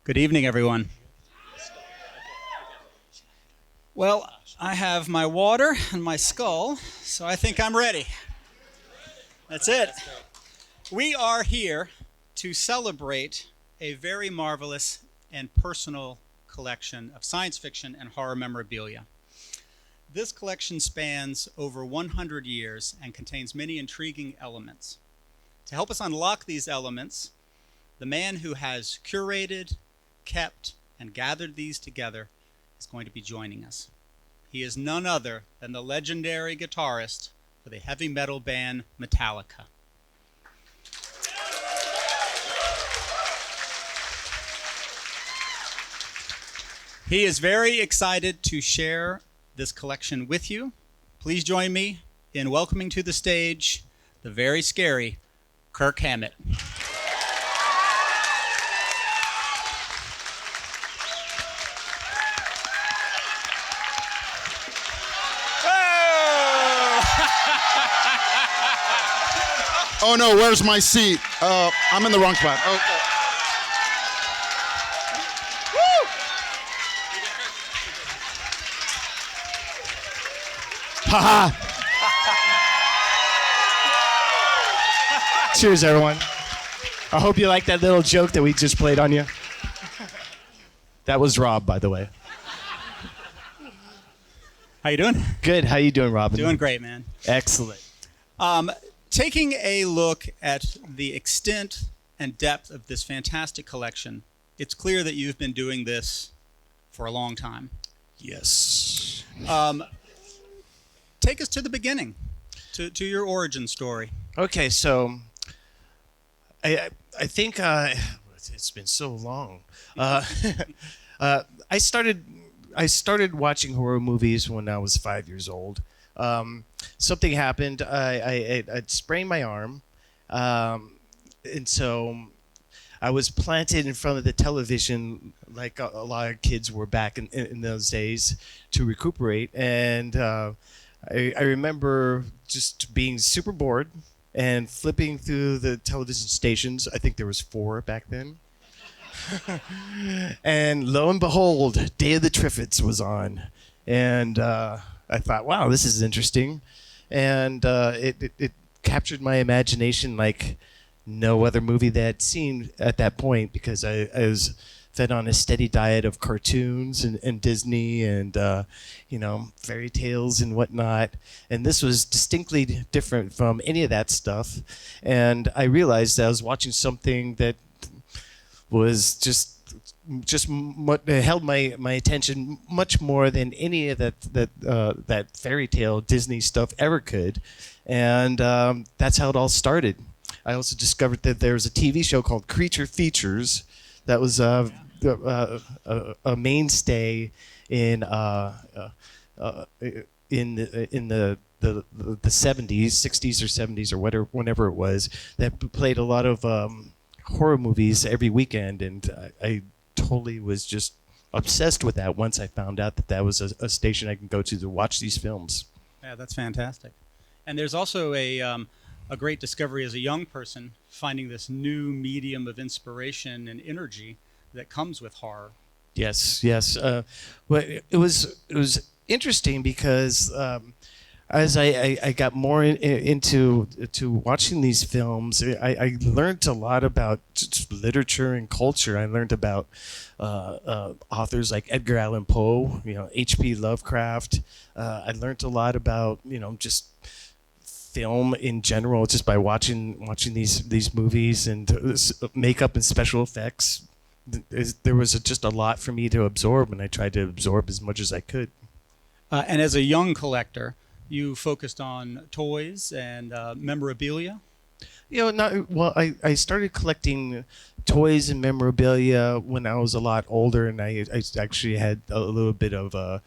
Good evening, everyone. Well, I have my water and my skull, so I think I'm ready. That's it. We are here to celebrate a very marvelous and personal collection of science fiction and horror memorabilia. This collection spans over 100 years and contains many intriguing elements. To help us unlock these elements, the man who has curated, kept, and gathered these together is going to be joining us. He is none other than the legendary guitarist for the heavy metal band Metallica. He is very excited to share this collection with you. Please join me in welcoming to the stage the very scary Kirk Hammett. Oh no, where's my seat? I'm in the wrong spot. Oh. Woo! Haha. Cheers, everyone. I hope you like that little joke that we just played on you. That was Rob, by the way. How you doing? Good. How you doing, Robin? Doing great, man. Excellent. Taking a look at the extent and depth of this fantastic collection, it's clear that you've been doing this for a long time. Yes. Take us to the beginning, to your origin story. Okay, so I think it's been so long. I started watching horror movies when I was 5 years old. Something happened. I'd sprained my arm, and so I was planted in front of the television like a lot of kids were back in those days to recuperate. And I remember just being super bored and flipping through the television stations. I think there was 4 back then. And lo and behold, Day of the Triffids was on. And I thought, wow, this is interesting. And it captured my imagination like no other movie that I'd seen at that point, because I was fed on a steady diet of cartoons and Disney and, fairy tales and whatnot. And this was distinctly different from any of that stuff. And I realized that I was watching something that was just held my attention much more than any of that fairy tale Disney stuff ever could. And that's how it all started. I also discovered that there was a TV show called Creature Features that was a mainstay in the 70s, 60s or 70s or whatever, whenever it was, that played a lot of horror movies every weekend, and I totally was just obsessed with that once I found out that was a station I can go to watch these films. Yeah, that's fantastic. And there's also a great discovery as a young person, finding this new medium of inspiration and energy that comes with horror. Yes. Well, it was interesting because as I got more into watching these films, I learned a lot about just literature and culture. I learned about authors like Edgar Allan Poe, H.P. Lovecraft. I learned a lot about just film in general, just by watching these movies and makeup and special effects. There was just a lot for me to absorb, and I tried to absorb as much as I could. And as a young collector, you focused on toys and memorabilia? I started collecting toys and memorabilia when I was a lot older, and I actually had a little bit of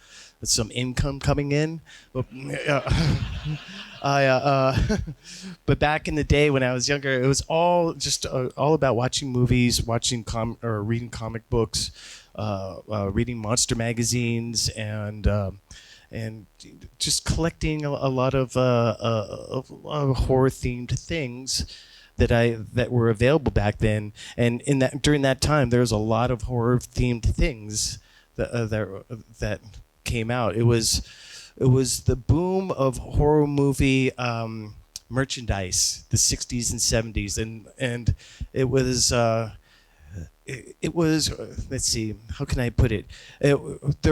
some income coming in. But, but back in the day when I was younger, it was all about watching movies, or reading comic books, reading monster magazines, and just collecting a lot of horror-themed things. that were available back then. And during that time, there was a lot of horror themed things that came out. It was the boom of horror movie merchandise, the 60s and 70s, and it was. It was, let's see, how can I put it? There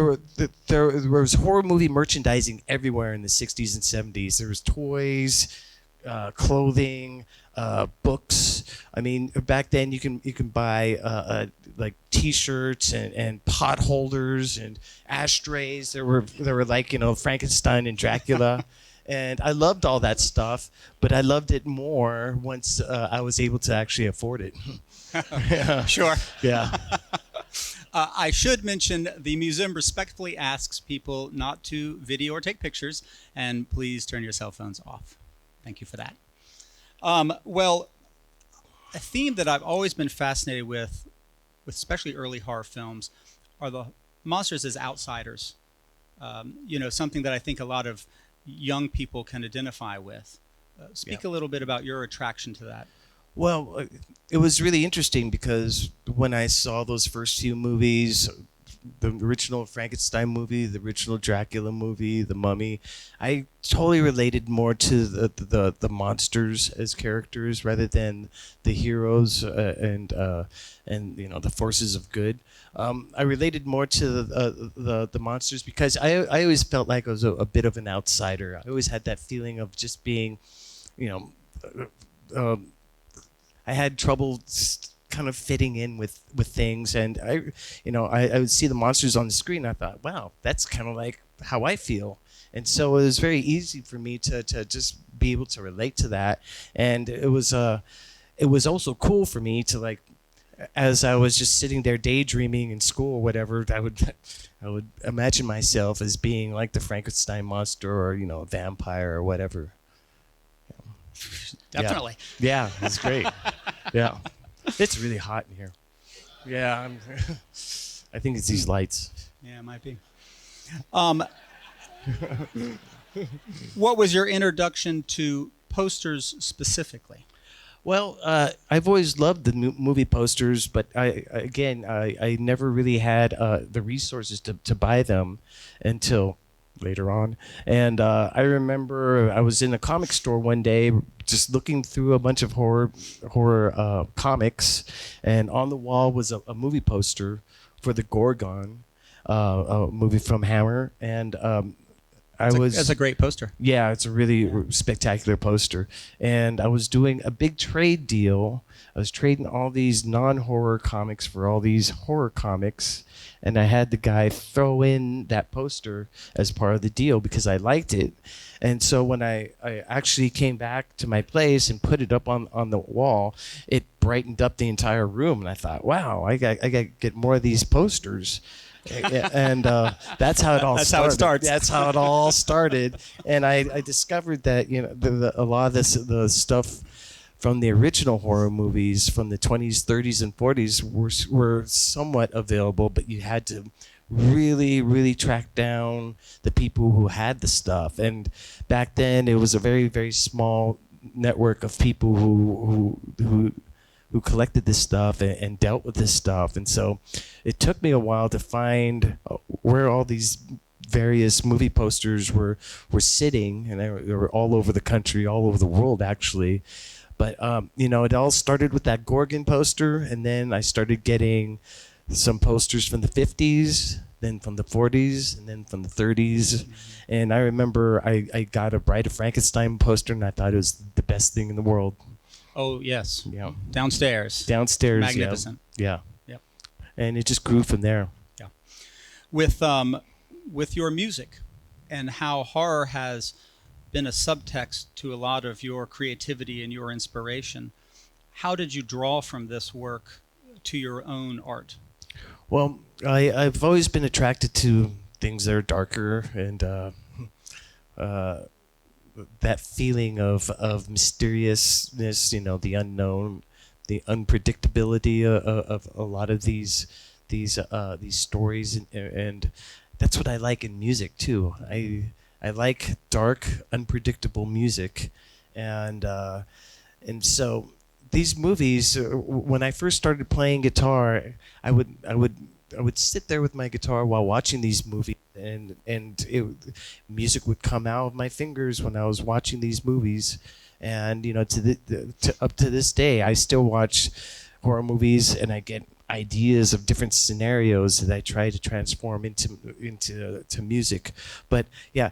was horror movie merchandising everywhere in the 60s and 70s. There was toys, clothing, books. I mean, back then you can buy like T-shirts and pot holders and ashtrays. There were like, Frankenstein and Dracula. And I loved all that stuff, but I loved it more once I was able to actually afford it. Yeah. Sure. Yeah. I should mention the museum respectfully asks people not to video or take pictures, and please turn your cell phones off. Thank you for that. Well, a theme that I've always been fascinated with especially early horror films, are the monsters as outsiders. Something that I think a lot of young people can identify with. Speak a little bit about your attraction to that. Well, it was really interesting because when I saw those first few movies, the original Frankenstein movie, the original Dracula movie, The Mummy, I totally related more to the monsters as characters rather than the heroes and the forces of good. I related more to the monsters because I always felt like I was a bit of an outsider. I always had that feeling of just being, I had trouble kind of fitting in with things, and I would see the monsters on the screen. And I thought, wow, that's kind of like how I feel, and so it was very easy for me to just be able to relate to that. And it was also cool for me to, like, as I was just sitting there daydreaming in school or whatever, I would imagine myself as being like the Frankenstein monster or a vampire or whatever. Definitely. Yeah, it's great. Yeah. It's really hot in here. Yeah, I think it's these lights. Yeah, it might be. What was your introduction to posters specifically? Well, I've always loved the movie posters, but I never really had the resources to buy them until later on. And I remember I was in a comic store one day just looking through a bunch of horror comics, and on the wall was a movie poster for the Gorgon, a movie from Hammer. And that's a great poster. Yeah, it's a really spectacular poster. And I was doing a big trade deal. I was trading all these non-horror comics for all these horror comics. And I had the guy throw in that poster as part of the deal because I liked it. And so when I actually came back to my place and put it up on the wall, it brightened up the entire room. And I thought, wow, I got to get more of these posters. And that's how it all started. That's how it starts. That's how it all started. And I discovered that a lot of the stuff from the original horror movies from the 20s, 30s, and 40s were somewhat available, but you had to really, really track down the people who had the stuff. And back then, it was a very, very small network of people who collected this stuff and dealt with this stuff. And so it took me a while to find where all these various movie posters were sitting, and they were all over the country, all over the world, actually. But, it all started with that Gorgon poster, and then I started getting some posters from the 50s, then from the 40s, and then from the 30s. And I remember I got a Bride of Frankenstein poster, and I thought it was the best thing in the world. Oh, yes. Yeah. Downstairs. Magnificent. Yeah. Yep. And it just grew from there. Yeah. With your music and how horror has been a subtext to a lot of your creativity and your inspiration, how did you draw from this work to your own art? Well, I've always been attracted to things that are darker and that feeling of mysteriousness, the unknown, the unpredictability of a lot of these stories, and that's what I like in music too. I like dark, unpredictable music, and so these movies, when I first started playing guitar, I would sit there with my guitar while watching these movies, and music would come out of my fingers when I was watching these movies, and up to this day, I still watch horror movies, and I get ideas of different scenarios that I try to transform into music. But yeah,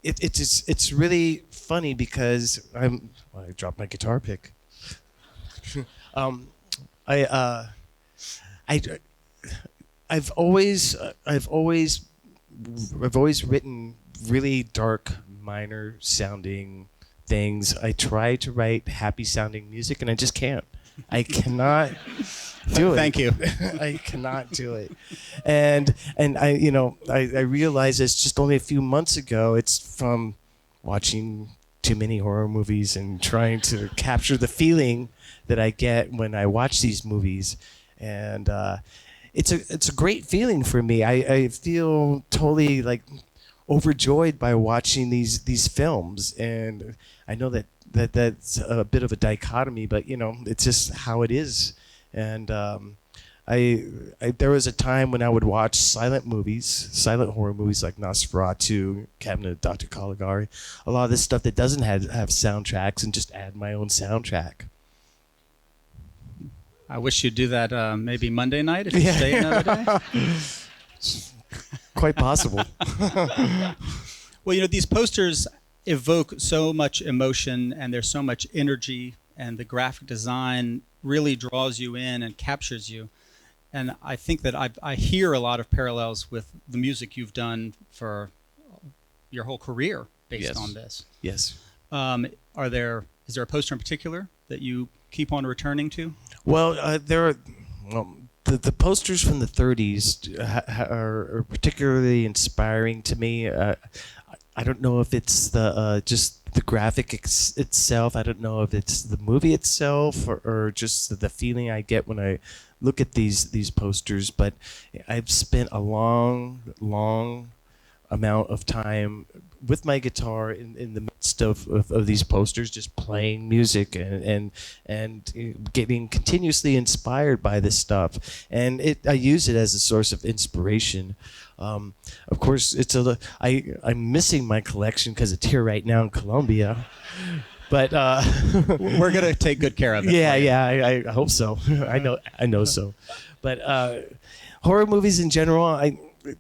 it's really funny because I dropped my guitar pick. I I've always written really dark, minor sounding things. I try to write happy sounding music, and I just can't. I cannot do it. Thank you. I cannot do it. And I realized it's just only a few months ago. It's from watching too many horror movies and trying to capture the feeling that I get when I watch these movies. And it's a great feeling for me. I feel totally like overjoyed by watching these films, and I know that's a bit of a dichotomy, but it's just how it is. And there was a time when I would watch silent horror movies like Nosferatu, Cabinet of Dr. Caligari, a lot of this stuff that doesn't have soundtracks, and just add my own soundtrack. I wish you'd do that maybe Monday night if you stay another day. Quite possible. Well, these posters evoke so much emotion, and there's so much energy, and the graphic design really draws you in and captures you. And I think that I hear a lot of parallels with the music you've done for your whole career based on this. Yes. Is there a poster in particular that you keep on returning to? Well, there are. The posters from the 30s are particularly inspiring to me. I don't know if it's just the graphic itself. I don't know if it's the movie itself or just the feeling I get when I look at these posters. But I've spent a long amount of time with my guitar in the midst of these posters, just playing music and getting continuously inspired by this stuff. And I use it as a source of inspiration. Of course, I'm missing my collection because it's here right now in Colombia. But we're gonna take good care of it. Yeah, I hope so. I know so. But horror movies in general,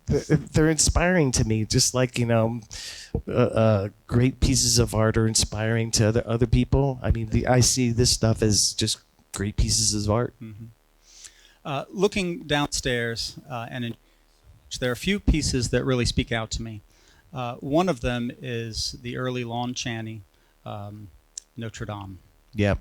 they're inspiring to me, just like great pieces of art are inspiring to other people. I mean, I see this stuff as just great pieces of art. Mm-hmm. Looking downstairs, there are a few pieces that really speak out to me. One of them is the early Lon Chaney, Notre Dame. Yeah.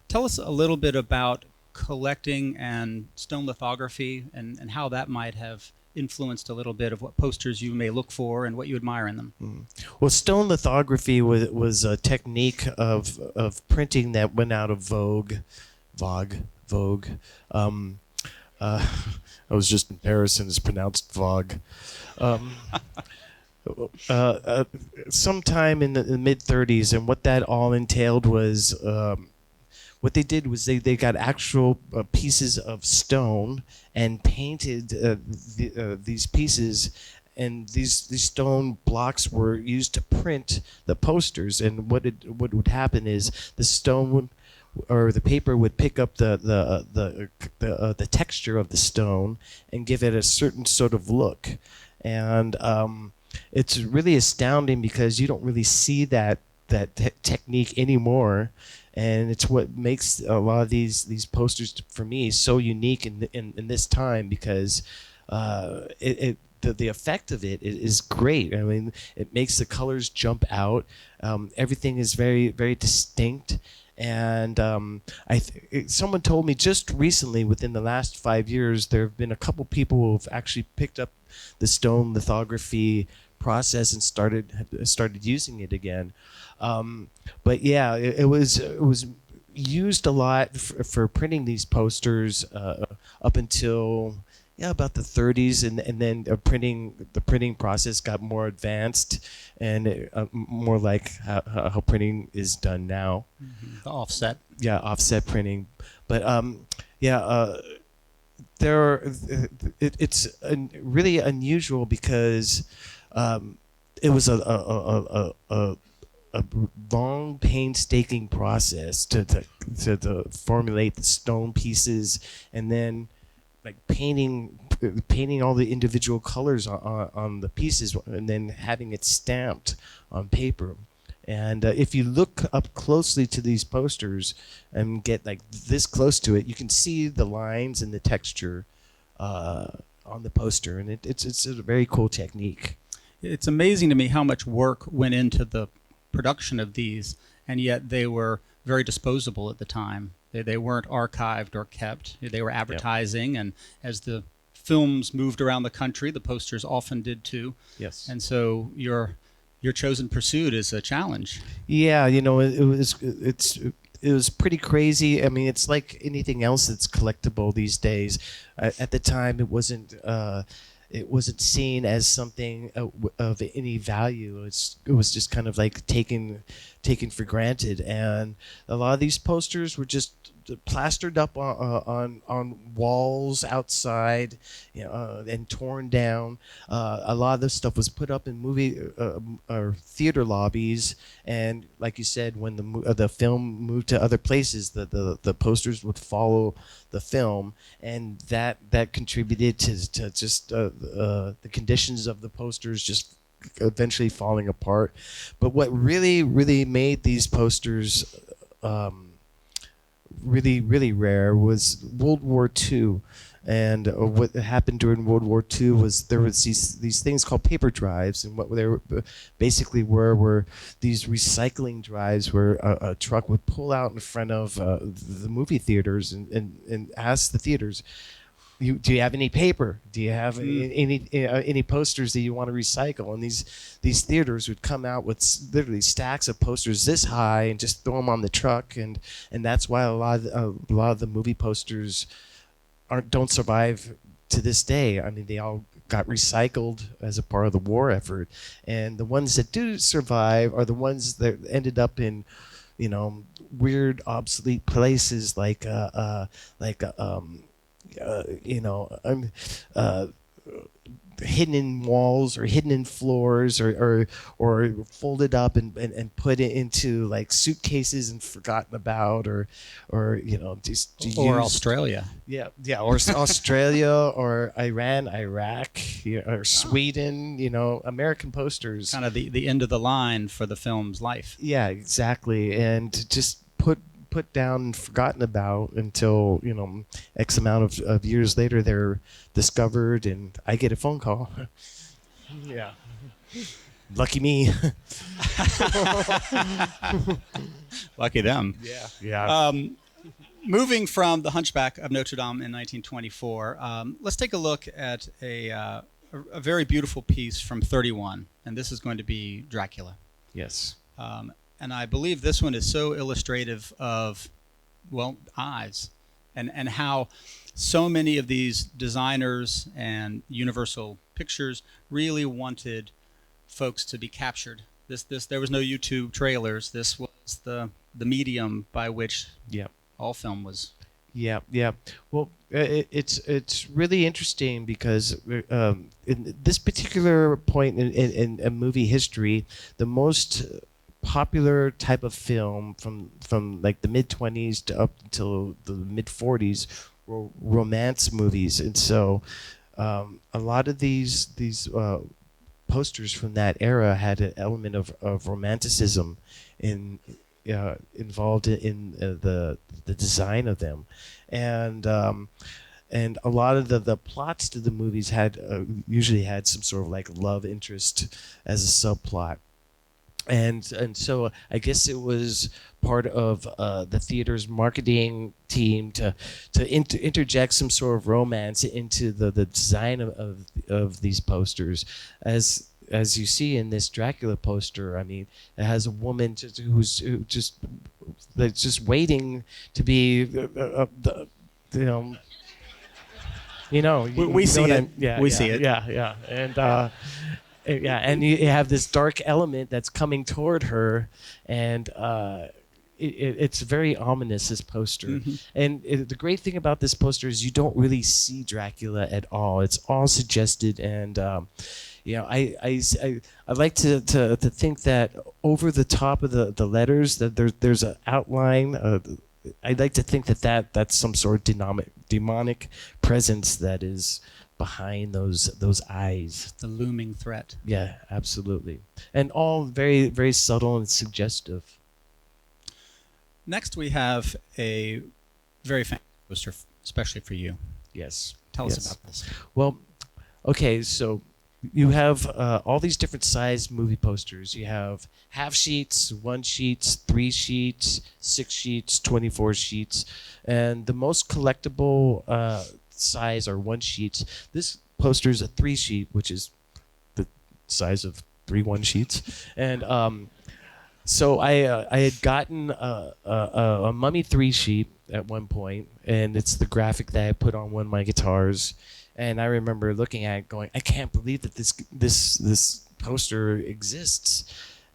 Tell us a little bit about collecting and stone lithography, and how that might have influenced a little bit of what posters you may look for and what you admire in them. Well, stone lithography was a technique of printing that went out of vogue. I was just in Paris and it's pronounced vogue. Sometime in the mid 30s, and what that all entailed was what they did was they got actual pieces of stone and painted these pieces, and these stone blocks were used to print the posters. And what would happen is the stone or the paper would pick up the texture of the stone and give it a certain sort of look. And it's really astounding because you don't really see that technique anymore. And it's what makes a lot of these posters for me so unique in this time, because the effect of it is great. I mean, it makes the colors jump out. Everything is very, very distinct. And someone told me just recently, within the last 5 years, there have been a couple people who have actually picked up the stone lithography process and started using it again. But yeah, it was used a lot for printing these posters up until yeah, about the 30s, and then the printing process got more advanced, and more like how printing is done now. The offset. Yeah, offset printing, but yeah, there it's really unusual because it was a long, painstaking process to formulate the stone pieces, and then like painting all the individual colors on the pieces, and then having it stamped on paper. And if you look up closely to these posters and get like this close to it, you can see the lines and the texture on the poster, and it's a very cool technique. It's amazing to me how much work went into the production of these, and yet they were very disposable at the time. They weren't archived or kept. They were advertising, and as the films moved around the country, the posters often did too. Yes. And so your chosen pursuit is a challenge. Yeah, it was pretty crazy. I mean, it's like anything else that's collectible these days. At the time, it wasn't seen as something of any value. It was just kind of like taken for granted, and a lot of these posters were just plastered up on walls outside, and torn down. A lot of this stuff was put up in movie or theater lobbies, and like you said, when the film moved to other places, the posters would follow the film, and that contributed to just the conditions of the posters just eventually falling apart. But what really made these posters really rare was World War II. And what happened during World War II was there was these things called paper drives, and what they basically were these recycling drives where a truck would pull out in front of the movie theaters and ask the theaters, do you have any paper? Do you have any posters that you want to recycle? And these theaters would come out with literally stacks of posters this high and just throw them on the truck, and that's why a lot of the movie posters don't survive to this day. I mean, they all got recycled as a part of the war effort, and the ones that do survive are the ones that ended up in, weird, obsolete places like hidden in walls or hidden in floors or folded up and put it into like suitcases and forgotten about, or just Or Australia. or Australia or Iran, Iraq, or Sweden, American posters. Kind of the end of the line for the film's life. Yeah, exactly. And just put down and forgotten about until X amount of years later they're discovered, and I get a phone call. Yeah, lucky me. Lucky them. Yeah. Moving from The Hunchback of Notre Dame in 1924, let's take a look at a very beautiful piece from 31, and this is going to be Dracula. Yes. And I believe this one is so illustrative of, eyes, and how so many of these designers and Universal Pictures really wanted folks to be captured. There was no YouTube trailers. This was the medium by which all film was. Yeah. Well, it's really interesting because in this particular point in movie history, the most popular type of film from like the mid-20s to up until the mid-40s were romance movies, and so a lot of these posters from that era had an element of romanticism involved in the design of them, and a lot of the plots to the movies usually had some sort of like love interest as a subplot. And so I guess it was part of the theater's marketing team to interject some sort of romance into the design of these posters. As you see in this Dracula poster, I mean, it has a woman who's just waiting to be You know, We see it. We see it. Yeah, and you have this dark element that's coming toward her, and it's very ominous, this poster. Mm-hmm. And the great thing about this poster is you don't really see Dracula at all. It's all suggested, and I like to think that over the top of the letters that there's an outline. I'd like to think that's some sort of demonic presence that is behind those eyes. The looming threat. Yeah, absolutely. And all very, very subtle and suggestive. Next, we have a very famous poster, especially for you. Yes. Tell us about this. Well, okay, so you have all these different size movie posters. You have half sheets, 1 sheets, 3 sheets, 6 sheets, 24 sheets, and the most collectible size are 1 sheets. This poster is a 3 sheet, which is the size of 3 1 sheets, and so I had gotten a Mummy 3 sheet at one point, and it's the graphic that I put on one of my guitars. And I remember looking at it going, I can't believe that this poster exists.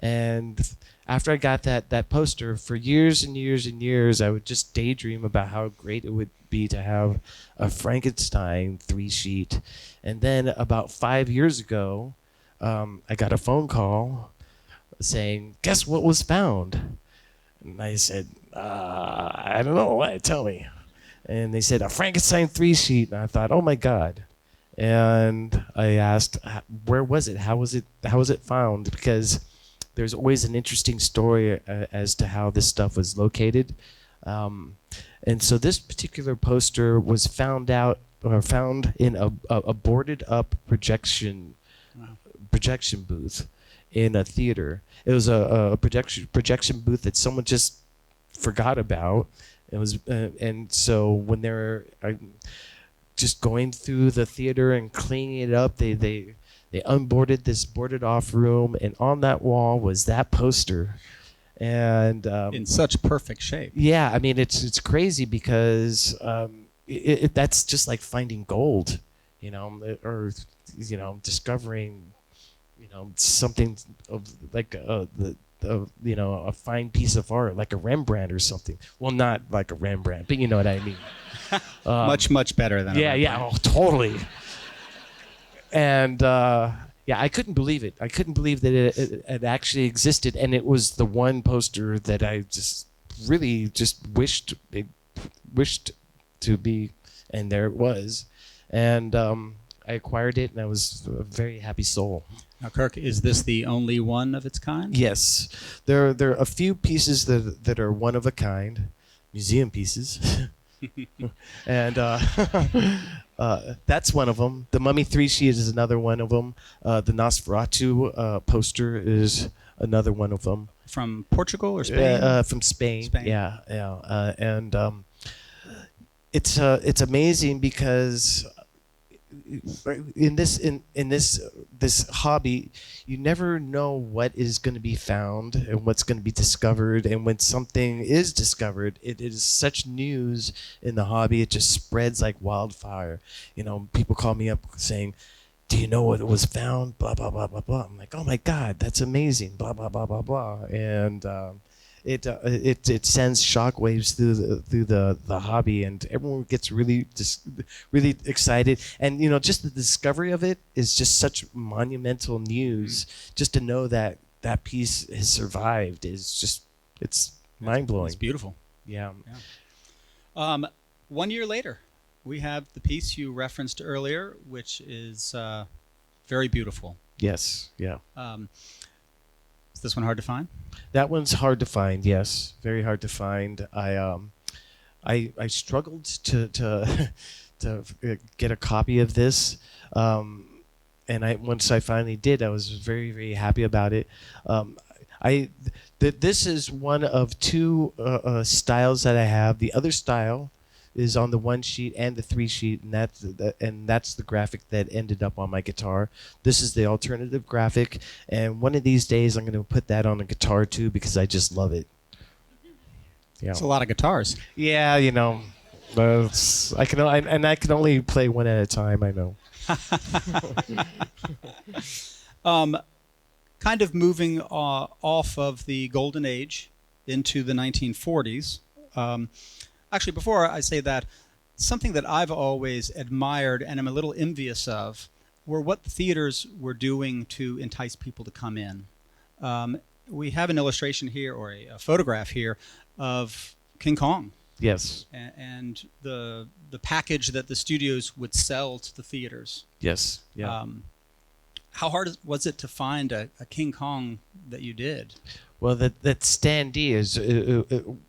And after I got that poster, for years and years and years, I would just daydream about how great it would be to have a Frankenstein 3 sheet. And then about 5 years ago, I got a phone call saying, guess what was found? And I said, I don't know. What? Tell me. And they said, a Frankenstein 3 sheet. And I thought, oh my God. And I asked, where was it? How was it found? Because there's always an interesting story as to how this stuff was located. And so this particular poster was found in a boarded up projection booth in a theater. It was a projection booth that someone just forgot about. It was, and so when they were just going through the theater and cleaning it up, they unboarded this boarded off room, and on that wall was that poster, and in such perfect shape. Yeah, I mean it's crazy because that's just like finding gold, or discovering, something of like a fine piece of art, like a Rembrandt or something. Well, not like a Rembrandt, but you know what I mean. Much better than a Rembrandt. Yeah, totally. And I couldn't believe it. I couldn't believe that it actually existed, and it was the one poster that I just really just wished to be, and there it was. And I acquired it, and I was a very happy soul. Now, Kirk, is this the only one of its kind? Yes, there are a few pieces that are one of a kind, museum pieces, and that's one of them. The Mummy 3 sheet is another one of them. The Nosferatu poster is another one of them. From Portugal or Spain? From Spain. Spain. Yeah, and it's amazing because in this hobby, you never know what is going to be found and what's going to be discovered. And when something is discovered, it is such news in the hobby. It just spreads like wildfire. People call me up saying, do you know what was found? Blah, blah, blah, blah, blah. I'm like, oh my God, that's amazing. Blah, blah, blah, blah, blah. And it sends shockwaves through the hobby, and everyone gets really excited. And just the discovery of it is just such monumental news. Just to know that piece has survived it's mind blowing. It's beautiful. Yeah. 1 year later, we have the piece you referenced earlier, which is very beautiful. Yes. Yeah. Is this one hard to find? That one's hard to find. Yes, very hard to find. I struggled to get a copy of this, and once I finally did, I was very, very happy about it. This is one of 2 styles that I have. The other style is on the 1 sheet and the 3 sheet, and that's the graphic that ended up on my guitar. This is the alternative graphic, and one of these days I'm going to put that on a guitar too because I just love it. Yeah. It's a lot of guitars. Yeah, I can only play one at a time. I know. Kind of moving off of the golden age into the 1940s. Actually, before I say that, something that I've always admired and am a little envious of were what the theaters were doing to entice people to come in. We have an illustration here, or a photograph here, of King Kong. Yes. And the package that the studios would sell to the theaters. Yes. Yeah. How hard was it to find a King Kong that you did? Well, that standee is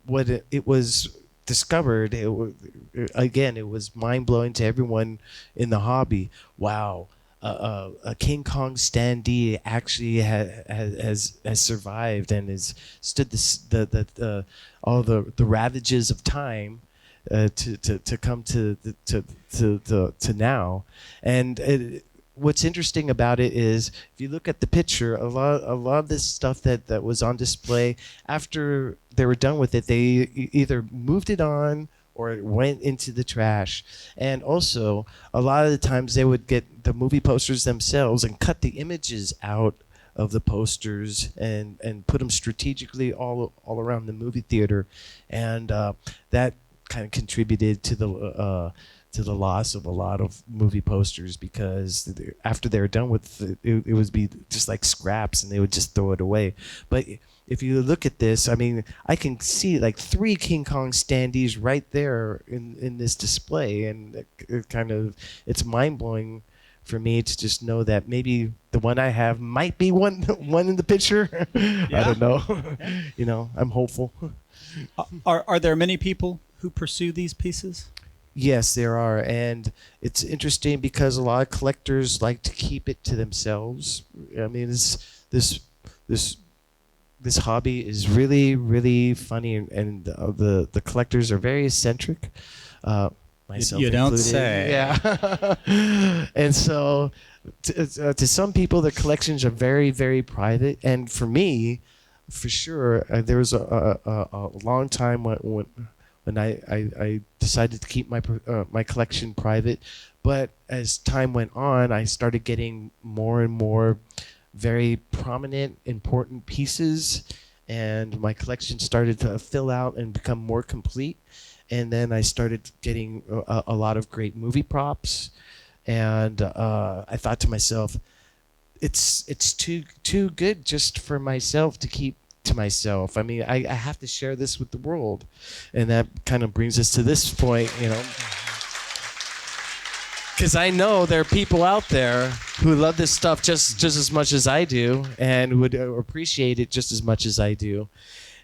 what it was discovered. It was mind blowing to everyone in the hobby. Wow, a King Kong standee actually has survived and has stood all the ravages of time to come to now. And what's interesting about it is, if you look at the picture, a lot of this stuff that was on display, after they were done with it, they either moved it on or it went into the trash. And also, a lot of the times they would get the movie posters themselves and cut the images out of the posters and put them strategically all around the movie theater, and that kind of contributed to the loss of a lot of movie posters, because after they were done with it, it would be just like scraps and they would just throw it away. But if you look at this, I mean, I can see like 3 King Kong standees right there in this display, and it's mind-blowing for me to just know that maybe the one I have might be one in the picture. Yeah. I don't know. Yeah. You know, I'm hopeful. Are there many people who pursue these pieces? Yes, there are, and it's interesting because a lot of collectors like to keep it to themselves. I mean, this hobby is really, really funny, and the collectors are very eccentric. Myself you don't included. say. Yeah. And so, to some people, their collections are very, very private, and for me, for sure, there was a long time when I decided to keep my collection private. But as time went on, I started getting more and more very prominent, important pieces, and my collection started to fill out and become more complete. And then I started getting a lot of great movie props, and I thought to myself, it's too good just for myself to keep to myself. I mean, I have to share this with the world. And that kind of brings us to this point, you know. Because I know there are people out there who love this stuff just as much as I do, and would appreciate it just as much as I do.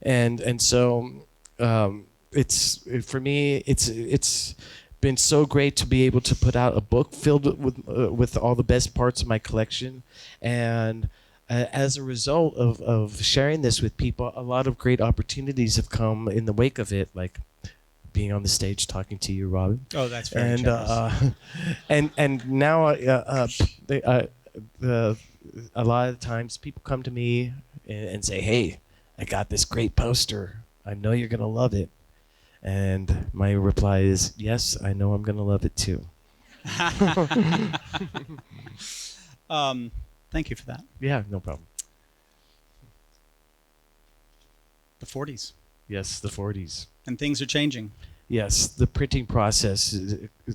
And so for me, it's been so great to be able to put out a book filled with all the best parts of my collection. And as a result of sharing this with people, a lot of great opportunities have come in the wake of it, like being on the stage talking to you, Robin. Oh, that's very generous. And now a lot of times people come to me and say, "Hey, I got this great poster. I know you're gonna love it." And my reply is, "Yes, I know I'm gonna love it too." Thank you for that. Yeah, no problem. The 40s. Yes, the 40s. And things are changing. Yes, the printing process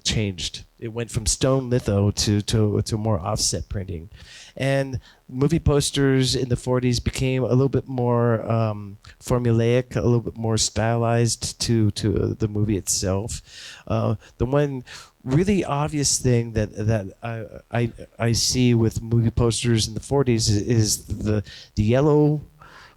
changed. It went from stone litho to more offset printing. And movie posters in the 40s became a little bit more formulaic, a little bit more stylized to the movie itself. The one really obvious thing that I see with movie posters in the 40s is the yellow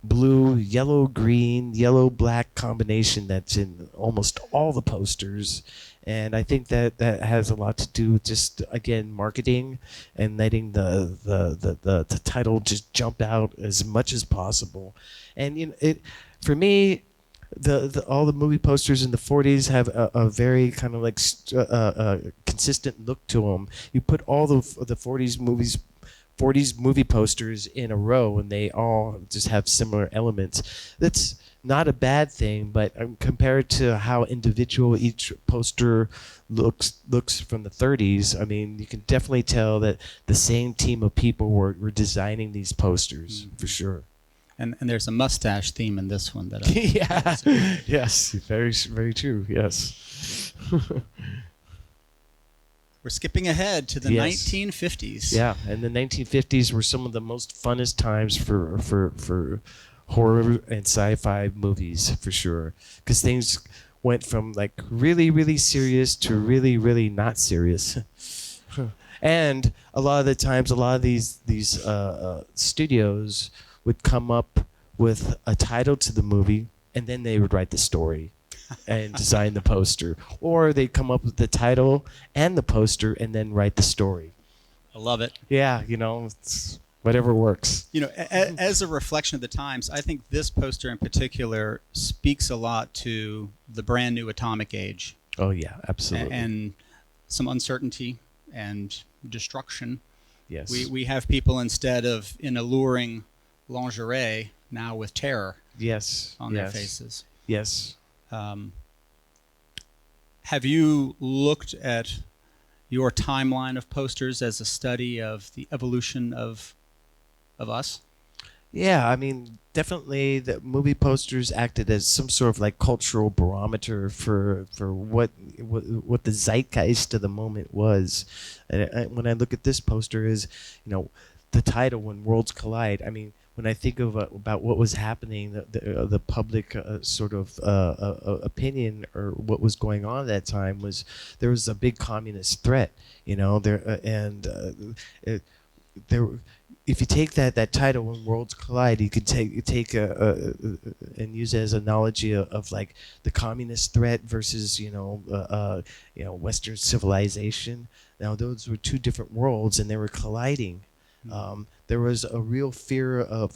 blue, yellow green, yellow black combination that's in almost all the posters. And I think that has a lot to do with just, again, marketing and letting the title just jump out as much as possible. And you know, for me, all the movie posters in the 40s have a very kind of like consistent look to them. You put all the 40s movie posters in a row, and they all just have similar elements. That's not a bad thing, but compared to how individual each poster looks from the 30s, I mean, you can definitely tell that the same team of people were designing these posters for sure. And there's a mustache theme in this one that yeah. Yes, very true. Yes. We're skipping ahead to the 1950s. Yeah, and the 1950s were some of the most funnest times for horror and sci-fi movies for sure, because things went from like really really serious to really really not serious. And a lot of the times, a lot of these studios would come up with a title to the movie, and then they would write the story and design the poster, or they'd come up with the title and the poster and then write the story. I love it. Yeah, you know, it's whatever works. You know, as a reflection of the times, I think this poster in particular speaks a lot to the brand new atomic age. Oh yeah, absolutely. And some uncertainty and destruction. Yes. We have people, instead of in alluring lingerie, now with terror on their faces. Yes. Have you looked at your timeline of posters as a study of the evolution of us? Yeah, I mean, definitely the movie posters acted as some sort of like cultural barometer for what the zeitgeist of the moment was. And when I look at this poster, is, you know, the title "When Worlds Collide." I mean, when I think of about what was happening, the public sort of opinion or what was going on at that time was there was a big communist threat, you know, if you take that title "When Worlds Collide," you could take and use it as an analogy of like the communist threat versus Western civilization. Now those were two different worlds, and they were colliding. There was a real fear of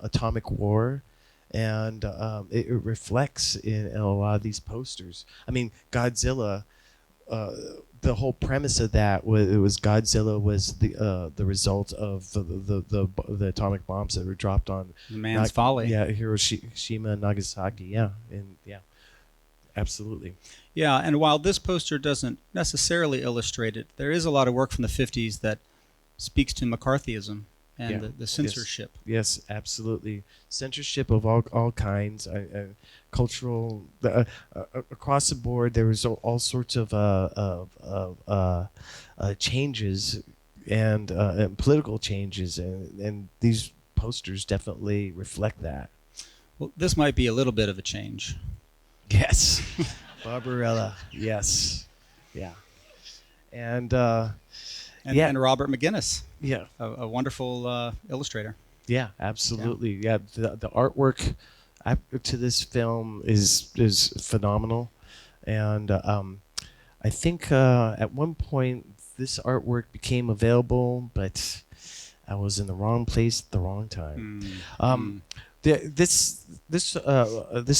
atomic war, and it reflects in a lot of these posters. I mean, Godzilla. The whole premise of that was Godzilla was the result of the atomic bombs that were dropped on man's folly. Yeah, Hiroshima and Nagasaki. Yeah, absolutely. Yeah, and while this poster doesn't necessarily illustrate it, there is a lot of work from the 50s that speaks to McCarthyism and the censorship. Yes, absolutely. Censorship of all kinds, cultural, across the board. There was all sorts of changes and political changes, and these posters definitely reflect that. Well, this might be a little bit of a change. Yes, Barbarella. Yes, yeah, and Robert McGinnis. Yeah, a wonderful illustrator. Yeah, absolutely. Yeah, the artwork to this film is phenomenal, and I think at one point this artwork became available, but I was in the wrong place at the wrong time. This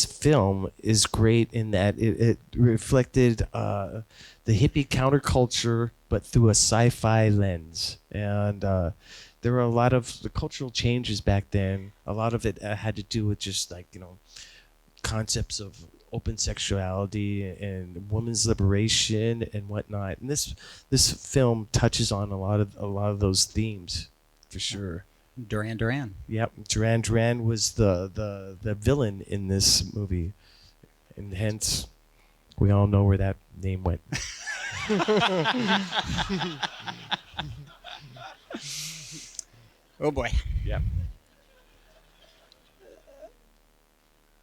film is great in that it reflected the hippie counterculture, but through a sci-fi lens. And there were a lot of the cultural changes back then. A lot of it had to do with just like, you know, concepts of open sexuality and women's liberation and whatnot. And this film touches on a lot of those themes, for sure. Duran Duran. Yep, Duran Duran was the villain in this movie, and hence we all know where that name went. Oh boy. Yeah.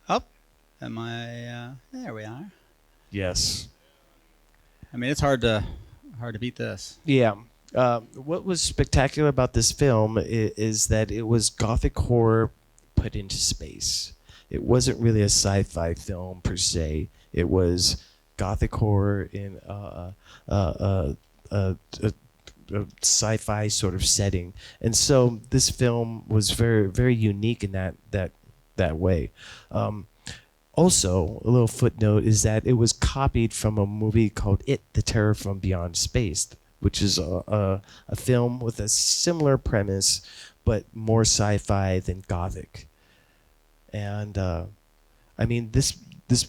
Up. Am I? There we are. Yes. I mean, it's hard to beat this. Yeah. What was spectacular about this film is that it was gothic horror put into space. It wasn't really a sci-fi film per se. It was gothic horror in a sci-fi sort of setting, and so this film was very, very unique in that way. Also, a little footnote is that it was copied from a movie called It: The Terror from Beyond Space, which is a film with a similar premise, but more sci-fi than gothic. And I mean, this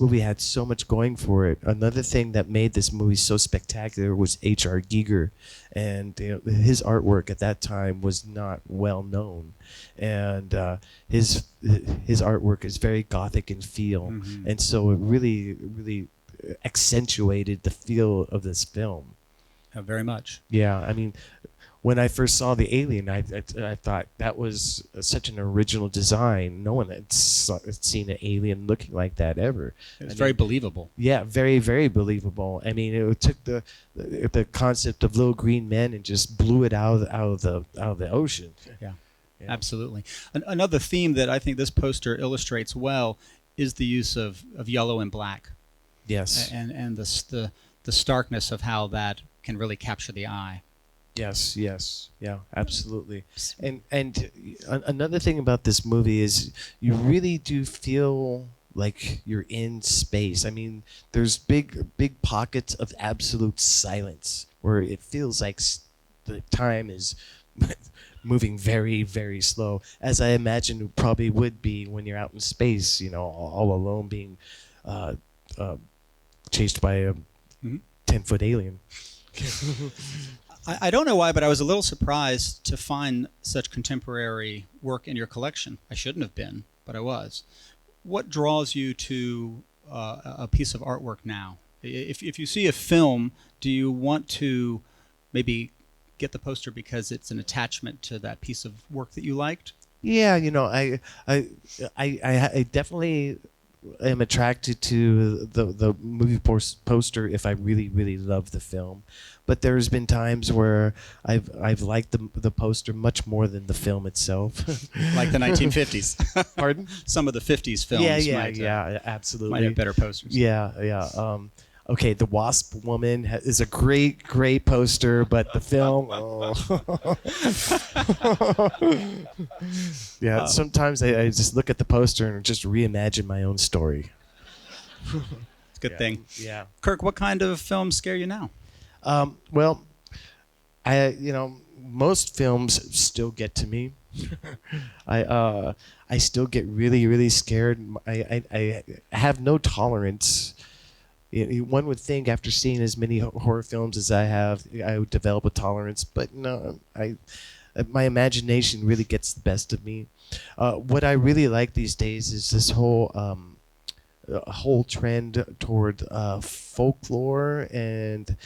movie had so much going for it. Another thing that made this movie so spectacular was H.R. Giger, and his artwork at that time was not well known, and his artwork is very gothic in feel, and so it really accentuated the feel of this film. Very much. Yeah, I mean, when I first saw the alien, I thought that was such an original design. No one had seen an alien looking like that ever. It was very believable. Yeah, very, very believable. I mean, it took the concept of little green men and just blew it out of the ocean. Yeah, absolutely. Another theme that I think this poster illustrates well is the use of yellow and black. Yes. And the starkness of how that can really capture the eye. Yes, yeah, absolutely. And another thing about this movie is you really do feel like you're in space. I mean, there's big pockets of absolute silence where it feels like the time is moving very, very slow, as I imagine it probably would be when you're out in space, all alone, being chased by a 10-foot alien. I don't know why, but I was a little surprised to find such contemporary work in your collection. I shouldn't have been, but I was. What draws you to a piece of artwork now? If you see a film, do you want to maybe get the poster because it's an attachment to that piece of work that you liked? Yeah, I definitely am attracted to the movie poster if I really, really love the film. But there's been times where I've liked the poster much more than the film itself. Like the 1950s. Pardon? Some of the 50s films yeah, absolutely. might have better posters. Yeah. Okay, The Wasp Woman is a great poster, but the film, yeah, sometimes I just look at the poster and just reimagine my own story. It's a good thing. Yeah. Kirk, what kind of films scare you now? Well, most films still get to me. I still get really, really scared. I have no tolerance. One would think after seeing as many horror films as I have, I would develop a tolerance, but no, my imagination really gets the best of me. What I really like these days is this whole trend toward folklore and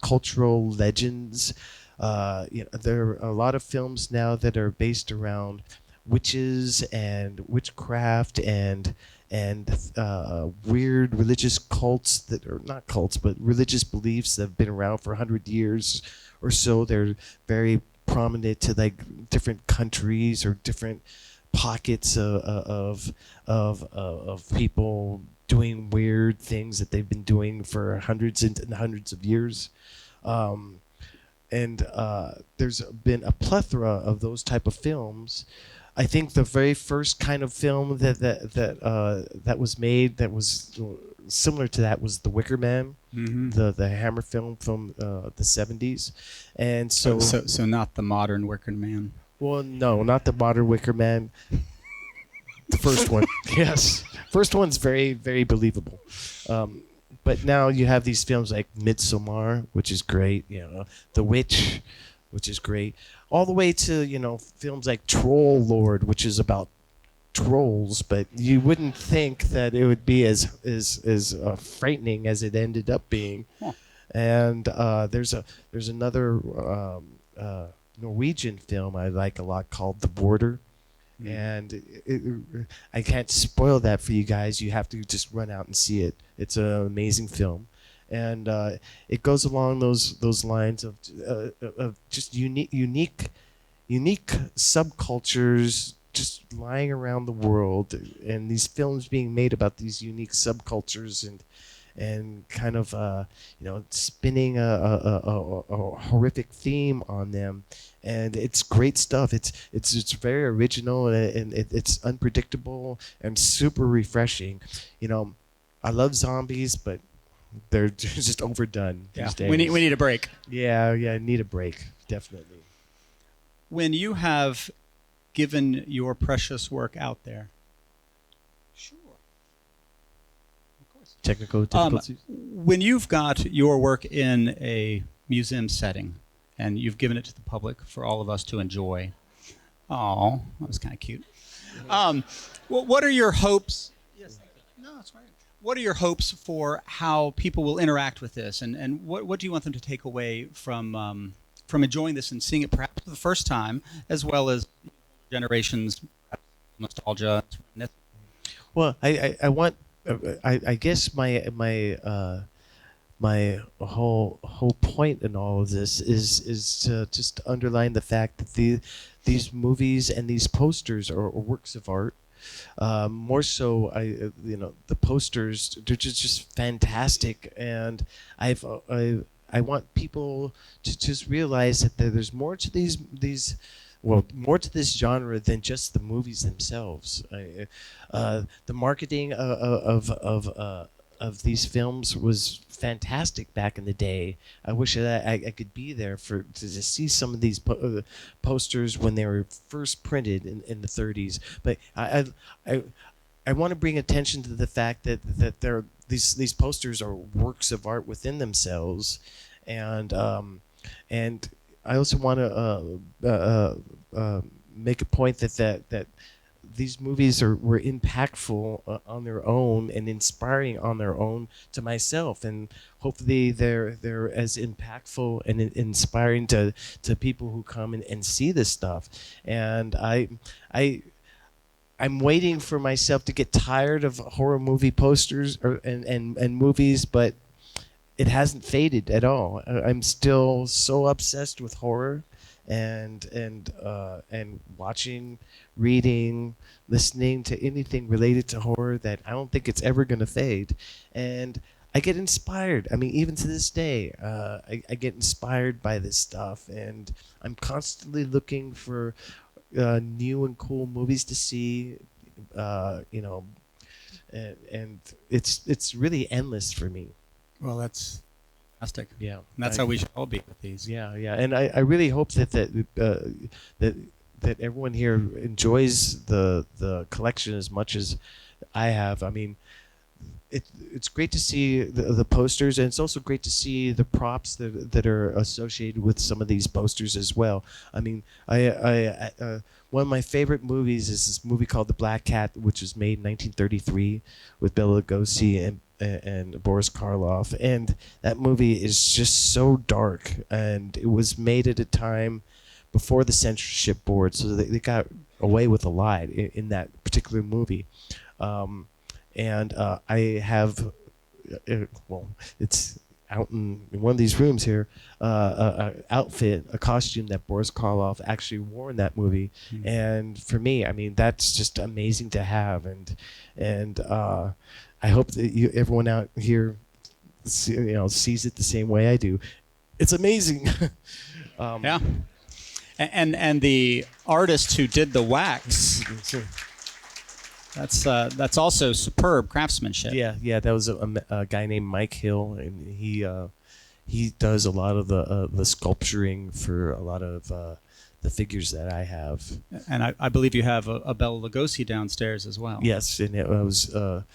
cultural legends. There are a lot of films now that are based around witches and witchcraft and weird religious cults that are not cults, but religious beliefs that have been around for 100 years or so. They're very prominent to like different countries or different pockets of people doing weird things that they've been doing for hundreds and hundreds of years. And there's been a plethora of those type of films. I think the very first kind of film that was made that was similar to that was The Wicker Man, the Hammer film from the 70s, and so not the modern Wicker Man. Well, no, not the modern Wicker Man. The first one, yes, first one's very, very believable. But now you have these films like Midsommar, which is great. The Witch, which is great. All the way to films like Troll Lord, which is about trolls, but you wouldn't think that it would be as frightening as it ended up being. Huh. And there's another Norwegian film I like a lot called The Border. And I can't spoil that for you guys. You have to just run out and see it. It's an amazing film, and it goes along those lines of just unique subcultures just lying around the world, and these films being made about these unique subcultures and kind of spinning a horrific theme on them. And it's great stuff. It's very original and it's unpredictable and super refreshing. I love zombies, but they're just overdone these days. We need a break. Yeah, I need a break, definitely. When you have given your precious work out there? Sure. Of course. Technical difficulties. When you've got your work in a museum setting and you've given it to the public for all of us to enjoy, oh, that was kind of cute. What are your hopes? Yes, no, that's right. What are your hopes for how people will interact with this, and what do you want them to take away from enjoying this and seeing it perhaps for the first time, as well as generations nostalgia? Well, I want I guess my whole point in all of this is to just underline the fact that these movies and these posters are works of art. More so, the posters, they're just fantastic, and I want people to just realize that there's more to more to this genre than just the movies themselves. The marketing of these films was fantastic back in the day. I wish that I could be there to see some of these posters when they were first printed in the 30s. But I want to bring attention to the fact that these posters are works of art within themselves, and I also want to make a point that these movies were impactful on their own and inspiring on their own to myself, and hopefully they're as impactful and inspiring to people who come and see this stuff. And I'm waiting for myself to get tired of horror movie posters and movies, but it hasn't faded at all. I'm still so obsessed with horror and watching, reading, listening to anything related to horror that I don't think it's ever going to fade. And I get inspired. I mean, even to this day, I get inspired by this stuff, and I'm constantly looking for new and cool movies to see, and it's really endless for me. Well, that's fantastic. Yeah, And that's how we should all be with these. Yeah, and I really hope that everyone here enjoys the collection as much as I have. I mean, it's great to see the posters, and it's also great to see the props that are associated with some of these posters as well. I mean, I one of my favorite movies is this movie called The Black Cat, which was made in 1933 with Bela Lugosi and Boris Karloff, and that movie is just so dark, and it was made at a time before the censorship board, so they got away with a lot in that particular movie. And I have, it's out in one of these rooms here, a costume that Boris Karloff actually wore in that movie. Mm-hmm. And for me, I mean, that's just amazing to have. And I hope that everyone out here, sees it the same way I do. It's amazing. Yeah. And the artist who did the wax, that's also superb craftsmanship. Yeah, that was a guy named Mike Hill, and he does a lot of the sculpturing for a lot of the figures that I have. And I believe you have a Bela Lugosi downstairs as well. Yes, and it was Bela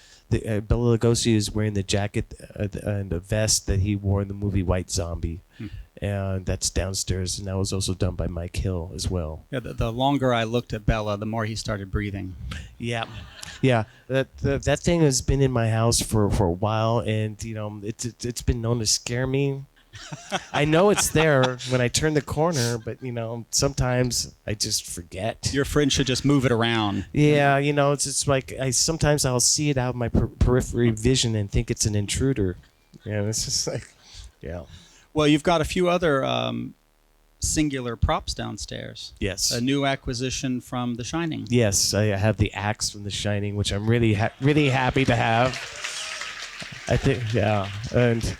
Lugosi is wearing the jacket and the vest that he wore in the movie White Zombie. And that's downstairs, and that was also done by Mike Hill as well. Yeah, the longer I looked at Bela, the more he started breathing. Yeah. That thing has been in my house for a while, and it's been known to scare me. I know it's there when I turn the corner, but sometimes I just forget. Your friend should just move it around. Yeah, it's just like sometimes I'll see it out of my periphery vision and think it's an intruder. Yeah, it's just like, yeah. Well, you've got a few other singular props downstairs. Yes. A new acquisition from The Shining. Yes, I have the axe from The Shining, which I'm really happy to have. I think, yeah, and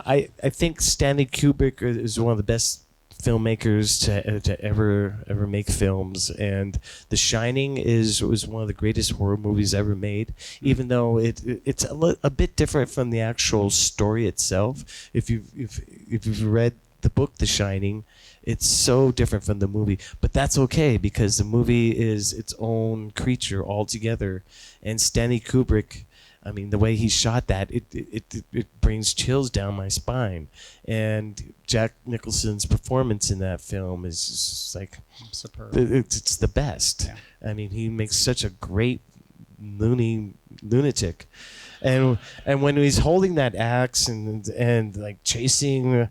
I think Stanley Kubrick is one of the best filmmakers to ever make films, and The Shining was one of the greatest horror movies ever made, even though it's a bit different from the actual story itself. If you've read the book The Shining, It's so different from the movie, but that's okay because the movie is its own creature altogether. And Stanley Kubrick, I mean, the way he shot that, it brings chills down my spine. And Jack Nicholson's performance in that film is just like Superb. it's the best. Yeah. I mean, he makes such a great lunatic. And when he's holding that axe and like chasing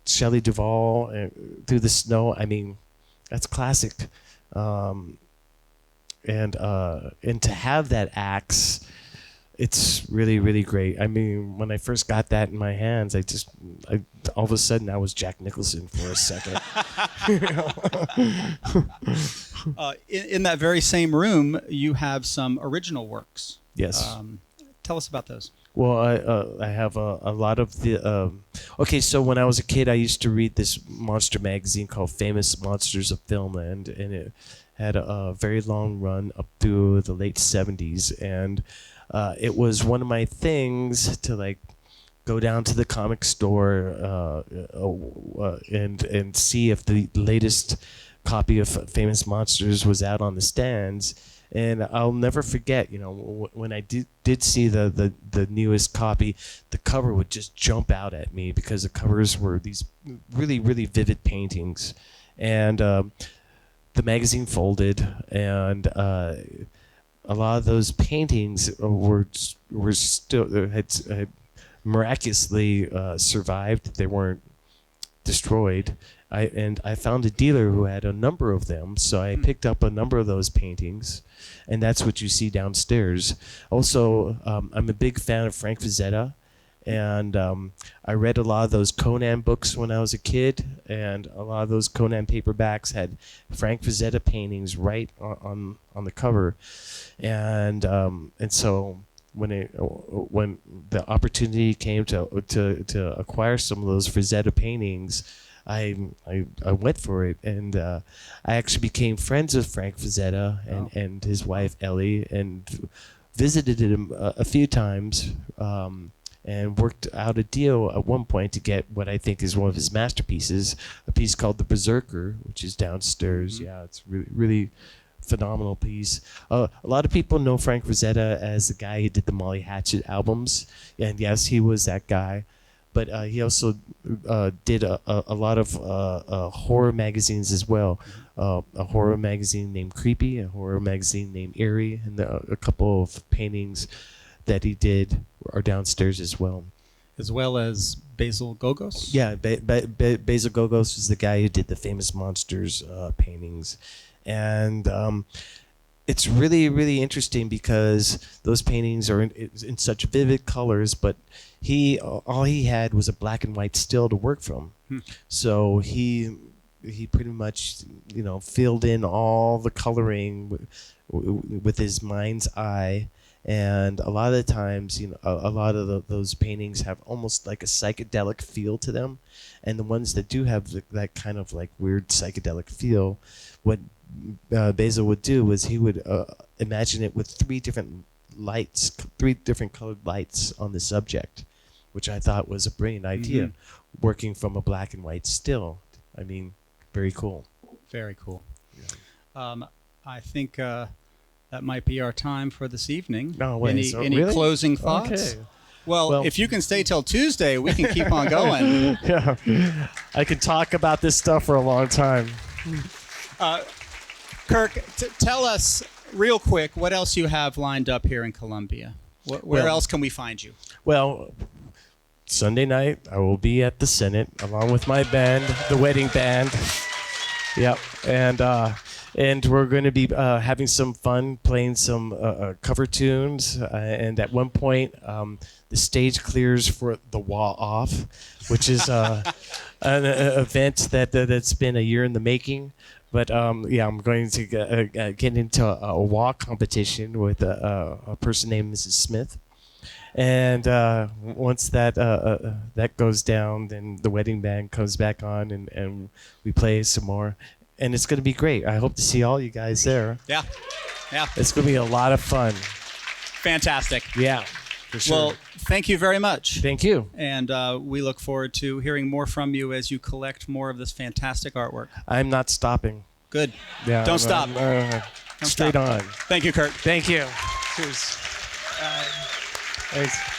Shelley Duvall through the snow, I mean, that's classic. And to have that axe, it's really, really great. I mean, when I first got that in my hands, I all of a sudden I was Jack Nicholson for a second. In that very same room, you have some original works. Yes. Tell us about those. Well, I have a lot of the. Okay, so when I was a kid, I used to read this monster magazine called Famous Monsters of Filmland, and it had a very long run up through the late 70s, and it was one of my things to like go down to the comic store and see if the latest copy of Famous Monsters was out on the stands. And I'll never forget, when I did see the newest copy, the cover would just jump out at me because the covers were these really, really vivid paintings. And the magazine folded, and a lot of those paintings were still had miraculously survived. They weren't destroyed. I found a dealer who had a number of them, so I picked up a number of those paintings, and that's what you see downstairs. Also, I'm a big fan of Frank Frazetta, and I read a lot of those Conan books when I was a kid, and a lot of those Conan paperbacks had Frank Frazetta paintings right on the cover, and so when the opportunity came to acquire some of those Frazetta paintings, I went for it, and I actually became friends with Frank Frazetta and his wife Ellie, and visited him a few times, and worked out a deal at one point to get what I think is one of his masterpieces, a piece called The Berserker, which is downstairs. Mm-hmm. Yeah, it's really, really phenomenal piece. A lot of people know Frank Frazetta as the guy who did the Molly Hatchet albums, and yes, he was that guy. But he also did a lot of horror magazines as well. A horror magazine named Creepy, a horror magazine named Eerie, and a couple of paintings that he did are downstairs as well. As well as Basil Gogos? Yeah, Basil Gogos was the guy who did the Famous Monsters paintings. And it's really, really interesting because those paintings are in such vivid colors, but all he had was a black and white still to work from. So he pretty much filled in all the coloring with his mind's eye. And a lot of the times, a lot of those paintings have almost like a psychedelic feel to them. And the ones that do have that kind of like weird psychedelic feel, what Basil would do was he would imagine it with three different colored lights on the subject, which I thought was a brilliant idea, working from a black and white still. I mean, very cool. Very cool. Yeah. I think that might be our time for this evening. No, wait, any really? closing thoughts? Okay. Well, if you can stay till Tuesday, we can keep on going. Yeah, I could talk about this stuff for a long time. Kirk, tell us real quick what else you have lined up here in Columbia. Where else can we find you? Well, Sunday night I will be at the Senate along with my band, the Wedding Band. Yep, and we're going to be having some fun playing some cover tunes. And at one point, the stage clears for the Wah Off, which is an event that's been a year in the making. But I'm going to get into a walk competition with a person named Mrs. Smith. And once that goes down, then the Wedding Band comes back on, and we play some more. And it's going to be great. I hope to see all you guys there. Yeah. It's going to be a lot of fun. Fantastic. Yeah. For sure. Well, thank you very much. Thank you. And we look forward to hearing more from you as you collect more of this fantastic artwork. I'm not stopping. Good. Yeah, Don't stop. Straight stop. on. Thank you, Kurt. Thank you. Cheers. Thanks.